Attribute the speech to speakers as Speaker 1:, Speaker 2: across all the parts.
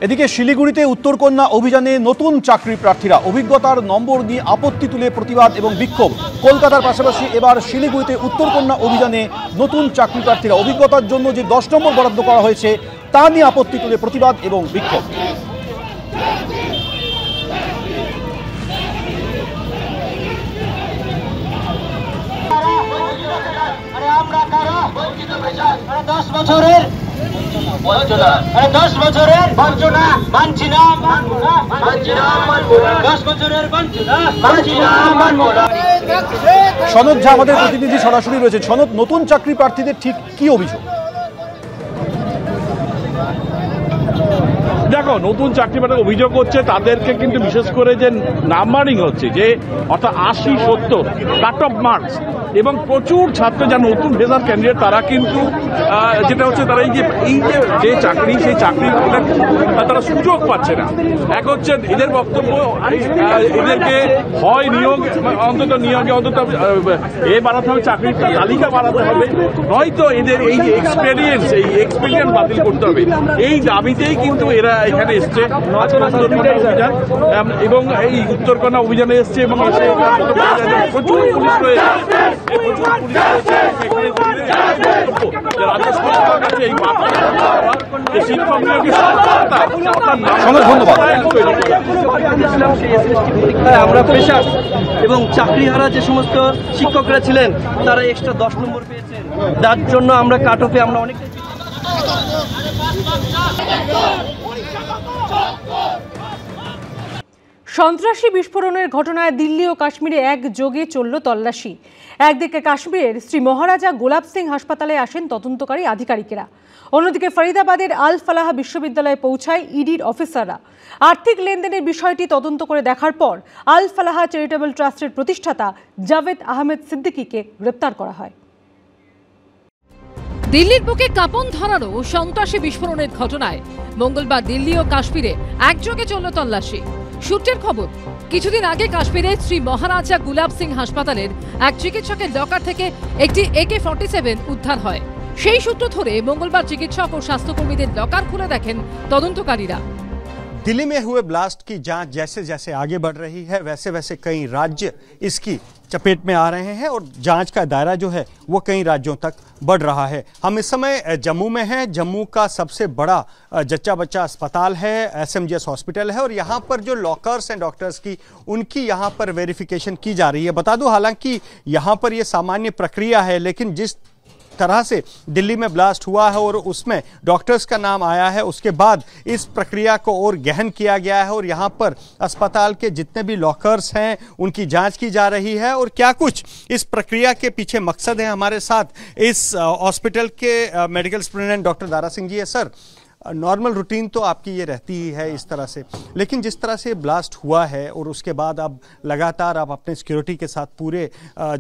Speaker 1: এদিকে শিলিগুড়িতে উত্তরকন্যা অভিযানে নতুন চাকরি প্রার্থীরা অভিজ্ঞতার নম্বর নিয়ে আপত্তি তুলে প্রতিবাদ এবং বিক্ষোভ। কলকাতার পাশাপাশি এবার শিলিগুড়িতে উত্তরকন্যা অভিযানে নতুন চাকরি প্রার্থীরা অভিজ্ঞতার জন্য যে 10 নম্বর বরাদ্দ করা হয়েছে তা নিয়ে আপত্তি তুলে প্রতিবাদ এবং বিক্ষোভ। সনদ ঝা আমাদের প্রতিনিধি সরাসরি রয়েছে। সনদ, নতুন চাকরি প্রার্থীদের ঠিক কি অভিযোগ?
Speaker 2: দেখো, নতুন চাকরি প্রার্থীর অভিযোগ হচ্ছে তাদেরকে কিন্তু বিশেষ করে যে নাম্বারিং হচ্ছে, যে অর্থাৎ 80-70 কাট অফ মার্কস, এবং প্রচুর ছাত্র যারা নতুন ফ্রেশার ক্যান্ডিডেট তারা কিন্তু যেটা হচ্ছে তারা এই যে চাকরি সেই চাকরি তারা সুযোগ পাচ্ছে না। এক হচ্ছে এদের বক্তব্য, এদেরকে হয় অন্তত নিয়োগে অন্তত বাড়াতে হবে, চাকরির তালিকা বাড়াতে হবে, নয়তো এদের এই এক্সপেরিয়েন্স বাতিল করতে হবে। এই দাবিতেই কিন্তু এরা এখানে এসছে অভিযান, এবং এই উত্তরকন্যা অভিযানে এসছে, এবং এসে প্রচুর পুলিশ রয়েছে।
Speaker 3: আমরা ফ্রেশার্স এবং চাকরিহারা যে সমস্ত শিক্ষকরা ছিলেন তারা এক্সট্রা 10 নম্বর পেয়েছেন, তার জন্য আমরা কাট অফে আমরা অনেকটা
Speaker 4: সন্ত্রাসী বিস্ফোরণের ঘটনায় দিল্লি ও কাশ্মীরে একযোগে চলল তল্লাশি। একদিকে কাশ্মীরের শ্রী মহারাজা গোলাপ সিং হাসপাতালে আসেন তদন্তকারী আধিকারিকেরা, অন্যদিকে ফরিদাবাদের আল ফালাহ বিশ্ববিদ্যালয়ে পৌঁছায় ইডির অফিসাররা। আর্থিক লেনদেনের বিষয়টি তদন্ত করে দেখার পর আল ফালাহ চ্যারিটেবল ট্রাস্টের প্রতিষ্ঠাতা জাভেদ আহমেদ সিদ্দিকীকে গ্রেপ্তার করা হয়।
Speaker 5: দিল্লির বুকে কাঁপন ধরানো সন্ত্রাসী বিস্ফোরণের ঘটনায় মঙ্গলবার দিল্লি ও কাশ্মীরে একযোগে চলল তল্লাশি। সূত্রের খবর, কিছুদিন আগে কাশ্মীরের শ্রী মহারাজা গুলাব সিং হাসপাতালের এক চিকিৎসকের লকার থেকে একটি AK-47 উদ্ধার হয়। সেই সূত্র ধরে মঙ্গলবার চিকিৎসক ও স্বাস্থ্যকর্মীদের লকার খুলে দেখেন তদন্তকারীরা।
Speaker 6: दिल्ली में हुए ब्लास्ट की जांच जैसे जैसे आगे बढ़ रही है वैसे वैसे कई राज्य इसकी चपेट में आ रहे हैं और जांच का दायरा जो है वो कई राज्यों तक बढ़ रहा है। हम इस समय जम्मू में हैं। जम्मू का सबसे बड़ा जच्चा बच्चा अस्पताल है, SMGS हॉस्पिटल है, और यहाँ पर जो लॉकर्स हैं डॉक्टर्स की, उनकी यहाँ पर वेरिफिकेशन की जा रही है। बता दूं, हालांकि यहाँ पर ये सामान्य प्रक्रिया है, लेकिन जिस तरह से दिल्ली में ब्लास्ट हुआ है और उसमें डॉक्टर्स का नाम आया है, उसके बाद इस प्रक्रिया को और गहन किया गया है और यहाँ पर अस्पताल के जितने भी लॉकर्स हैं उनकी जांच की जा रही है। और क्या कुछ इस प्रक्रिया के पीछे मकसद है, हमारे साथ इस हॉस्पिटल के medical superintendent doctor Dara Singh ji है। सर, नॉर्मल रूटीन तो आपकी ये रहती ही है इस तरह से, लेकिन जिस तरह से ब्लास्ट हुआ है और उसके बाद अब लगातार आप अपने सिक्योरिटी के साथ पूरे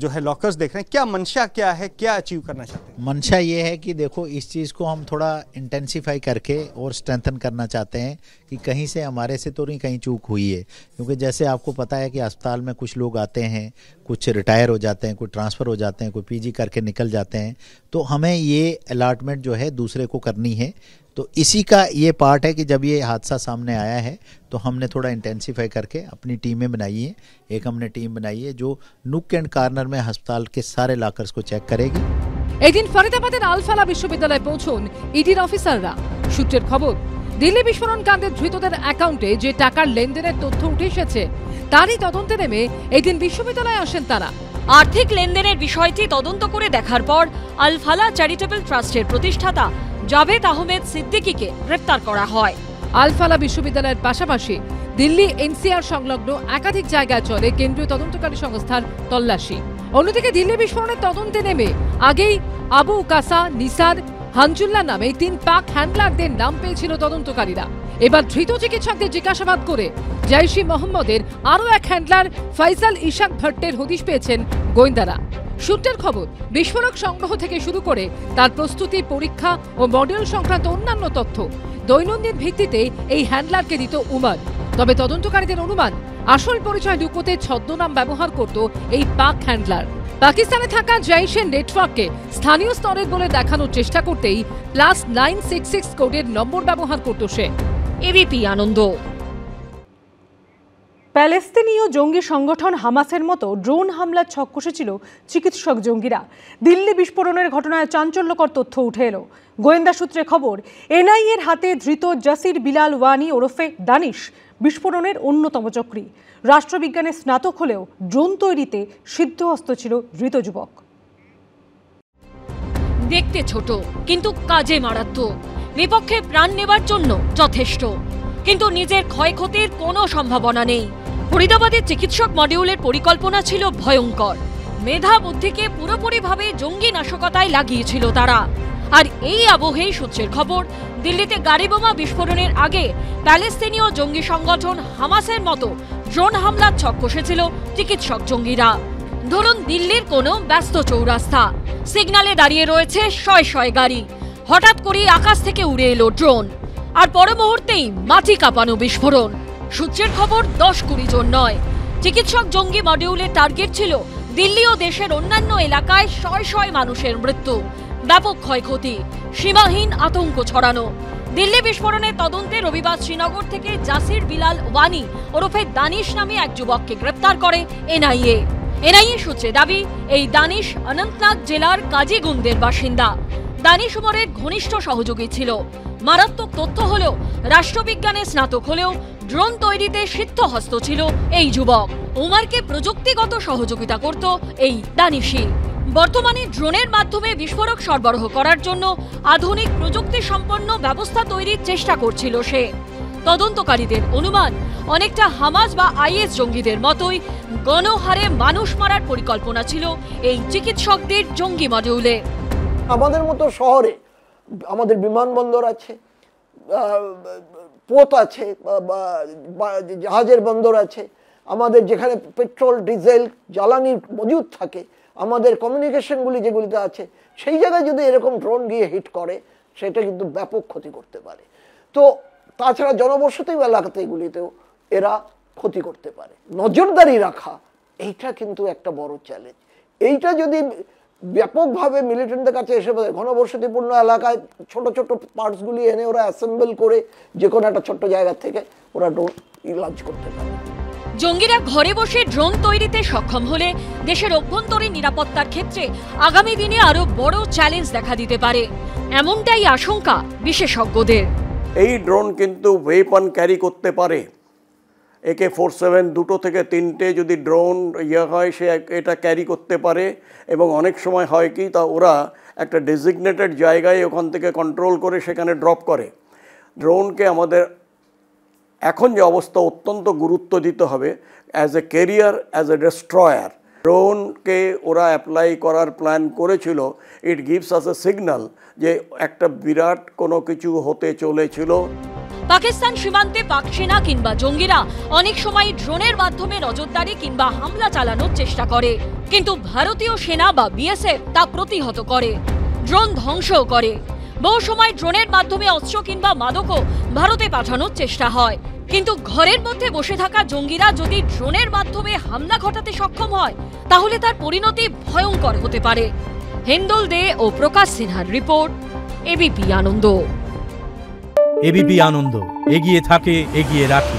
Speaker 6: जो है लॉकर्स देख रहे हैं, क्या मंशा क्या है, क्या अचीव करना चाहते हैं?
Speaker 7: मंशा ये है कि देखो, इस चीज़ को हम थोड़ा इंटेंसिफाई करके और स्ट्रेंथन करना चाहते हैं कि कहीं से हमारे से तो नहीं कहीं चूक हुई है, क्योंकि जैसे आपको पता है कि अस्पताल में कुछ लोग आते हैं, कुछ रिटायर हो जाते हैं, कुछ ट्रांसफ़र हो जाते हैं, कोई PG करके निकल जाते हैं, तो हमें ये अलॉटमेंट जो है दूसरे को करनी है। तो इसी का ये पार्ट है कि जब ये हादसा सामने आया है तो हमने थोड़ा इंटेंसिफाई करके अपनी टीमें बनाई है। एक हमने टीम बनाई है जो नुक एंड कॉर्नर में अस्पताल के सारे लॉकर्स को चेक करेगी।
Speaker 5: এদিন ফরিদাবাদের আল ফালাহ বিশ্ববিদ্যালয়ে পৌঁছন ইডির অফিসাররা। সূত্রের খবর, দিল্লি বিস্ফোরণ কাণ্ডে ধৃতদের অ্যাকাউন্টে যে টাকার লেনদেনের তথ্য উঠে এসেছে তারই তদন্তে নেমে এদিন বিশ্ববিদ্যালয়ে আসেন তারা।
Speaker 8: আর্থিক লেনদেনের বিষয়টি তদন্ত করে দেখার পর আল ফালাহ চ্যারিটেবল ট্রাস্টের প্রতিষ্ঠাতা জাভেদ আহমেদ সিদ্দিকীকে গ্রেপ্তার করা হয়।
Speaker 5: আল ফালাহ বিশ্ববিদ্যালয়ের পাশাপাশি দিল্লি NCR সংলগ্ন একাধিক জায়গায় চলে কেন্দ্রীয় তদন্তকারী সংস্থার তল্লাশি। অন্যদিকে দিল্লি বিস্ফোরণের তদন্তে নেমে আগেই আবু উকাসা, নিসার, হানজুল্লাহ নামে 3 পাক হ্যান্ডলারদের নাম পেয়েছিল তদন্তকারীরা। এবার ধৃত চিকিৎসকদের জিজ্ঞাসাবাদ করে জৈশ-ই মোহাম্মদের আরও এক হ্যান্ডলার ফয়সাল ইশাক ভট্টের হদিশ পেয়েছেন গোয়েন্দারা। সূত্রের খবর, বিস্ফোরক সংগ্রহ থেকে শুরু করে তার প্রস্তুতি, পরীক্ষা ও মডেল সংক্রান্ত অন্যান্য তথ্য দৈনন্দিন ভিত্তিতে এই হ্যান্ডলারকে দিত উমর। তবে তদন্তকারীদের অনুমান, আসল পরিচয় লুকোতে ছদ্মনাম ব্যবহার করত এই পাক হ্যান্ডলার। পাকিস্তানে থাকা জৈশের নেটওয়ার্ককে স্থানীয় স্তরের বলে দেখানোর চেষ্টা করতেই +966 কোডের নম্বর ব্যবহার করত সে।
Speaker 8: এবিপি আনন্দ।
Speaker 4: প্যালেস্তিনীয় জঙ্গি সংগঠন হামাসের মতো ড্রোন হামলার ছক কষেছিল চিকিৎসক জঙ্গিরা। দিল্লি বিস্ফোরণের ঘটনায় চাঞ্চল্যকর তথ্য উঠে এলো। গোয়েন্দা সূত্রে খবর, এনআইএর হাতে ধৃত জাসির বিলাল ওয়ানি ওরফে দানিশ বিস্ফোরণের অন্যতম চক্রী। রাষ্ট্রবিজ্ঞানে স্নাতক হলেও ড্রোন তৈরিতে সিদ্ধহস্ত ছিল ধৃত যুবক।
Speaker 8: দেখতে ছোট কিন্তু কাজে মারাত্মক, বিপক্ষে প্রাণ নেবার জন্য যথেষ্ট, কিন্তু নিজের ক্ষয়ক্ষতির কোনো সম্ভাবনা নেই। ফরিদাবাদের চিকিৎসক মডিউলের পরিকল্পনা ছিল ভয়ঙ্কর। মেধা বুদ্ধিকে পুরোপুরিভাবে জঙ্গি নাশকতায় লাগিয়েছিল তারা। আর এই আবহেই সূত্রের খবর, দিল্লিতে গাড়ি বোমা বিস্ফোরণের আগে প্যালেস্তিনীয় জঙ্গি সংগঠন হামাসের মতো ড্রোন হামলার ছক কষেছিল চিকিৎসক জঙ্গিরা। ধরুন দিল্লির কোনো ব্যস্ত চৌরাস্তা, সিগন্যালে দাঁড়িয়ে রয়েছে শয়ে শয়ে গাড়ি, হঠাৎ করে আকাশ থেকে উড়ে এলো ড্রোন, আর পর মুহূর্তেই মাটি কাঁপানো বিস্ফোরণ। সূত্রের খবর 10-20 জন নয়, চিকিৎসক জঙ্গি মডিউলের টার্গেট ছিল দিল্লি ও দেশের অন্যান্য এলাকায় শয়ে শয়ে মানুষের মৃত্যু, ব্যাপক ক্ষয়ক্ষতি, সীমাহীন আতঙ্ক ছড়ানো। দিল্লি বিস্ফোরণের তদন্তে রবিবার শ্রীনগর থেকে জাসির বিলাল ওয়ানি ওরফে দানিশ নামে এক যুবককে গ্রেপ্তার করে এনআইএ। এনআইএ সূত্রে দাবি, এই দানিশ অনন্তনাগ জেলার কাজিগুন্দের বাসিন্দা। দানিশ উমরের ঘনিষ্ঠ সহযোগী ছিল। মারাত্মক তথ্য হলো, রাষ্ট্রবিজ্ঞানে স্নাতক হলেও ড্রোন তৈরিতে সিদ্ধহস্ত ছিল এই যুবক। উমারকে প্রযুক্তিগত সহযোগিতা করত এই দানিশই। বর্তমানে ড্রোনের মাধ্যমে বিস্ফোরক সরবরাহ করার জন্য আধুনিক প্রযুক্তি সম্পন্ন ব্যবস্থা তৈরির চেষ্টা করছিল সে। তদন্তকারীদের অনুমান, অনেকটা হামাস বা আইএস জঙ্গিদের মতোই গণহারে মানুষ মারার পরিকল্পনা ছিল এই চিকিৎসকদের জঙ্গি মডিউলে।
Speaker 9: আমাদের মতো শহরে আমাদের বিমানবন্দর আছে, পোত আছে, জাহাজের বন্দর আছে, আমাদের যেখানে পেট্রোল ডিজেল জ্বালানি মজুদ থাকে, আমাদের কমিউনিকেশনগুলি যেগুলিতে আছে, সেই জায়গায় যদি এরকম ড্রোন গিয়ে হিট করে সেটা কিন্তু ব্যাপক ক্ষতি করতে পারে। তো তাছাড়া জনবসতি এলাকাতে এগুলিতেও এরা ক্ষতি করতে পারে। নজরদারি রাখা এইটা কিন্তু একটা বড় চ্যালেঞ্জ। এইটা যদি ব্যাপকভাবে মিলিটেন্টদের কাছে এসে ঘনবসতিপূর্ণ এলাকায় ছোট ছোট পার্টসগুলি এনে ওরা অ্যাসেম্বল করে যে কোনো একটা ছোট্ট জায়গা থেকে ওরা ড্রোন লঞ্চ করতে পারে।
Speaker 8: জঙ্গিরা ঘরে বসে ড্রোন তৈরিতে সক্ষম হলে দেশের অভ্যন্তরীণ নিরাপত্তার ক্ষেত্রে আগামী দিনে আরো বড় চ্যালেঞ্জ দেখা দিতে পারে, এমনটাই আশঙ্কা বিশেষজ্ঞদের।
Speaker 10: এই ড্রোন কিন্তু ওয়েপন ক্যারি করতে পারে। AK-47 2 থেকে 3টে যদি ড্রোন হয় সে এটা ক্যারি করতে পারে, এবং অনেক সময় হয় কি, তা ওরা একটা ডেজিগনেটেড জায়গায় ওখান থেকে কন্ট্রোল করে সেখানে ড্রপ করে। ড্রোনকে আমাদের এখন যে অবস্থা অত্যন্ত গুরুত্ব দিতে হবে as a carrier, as a destroyer. ড্রোনকে ওরা অ্যাপ্লাই করার প্ল্যান করেছিল। It gives us A signal যে একটা বিরাট কোনো কিছু হতে চলেছিল।
Speaker 8: পাকিস্তান সীমান্তে পাক সেনা কিংবা জঙ্গিরা অনেক সময় ড্রোনের মাধ্যমে নজরদারি কিংবা হামলা চালানোর চেষ্টা করে, কিন্তু ভারতীয় সেনা বা বিএসএফ তা প্রতিহত করে, ড্রোন ধ্বংসও করে। বহু সময় ড্রোনের মাধ্যমে অস্ত্র কিংবা মাদকও ভারতে পাঠানোর চেষ্টা হয়, কিন্তু ঘরের মধ্যে বসে থাকা জঙ্গিরা যদি ড্রোনের মাধ্যমে হামলা ঘটাতে সক্ষম হয় তাহলে তার পরিণতি ভয়ঙ্কর হতে পারে। হিন্দুল দে ও প্রকাশ সিনহার রিপোর্ট, এবিপি আনন্দ।
Speaker 11: এবিপি আনন্দ, এগিয়ে থাকে, এগিয়ে রাখে।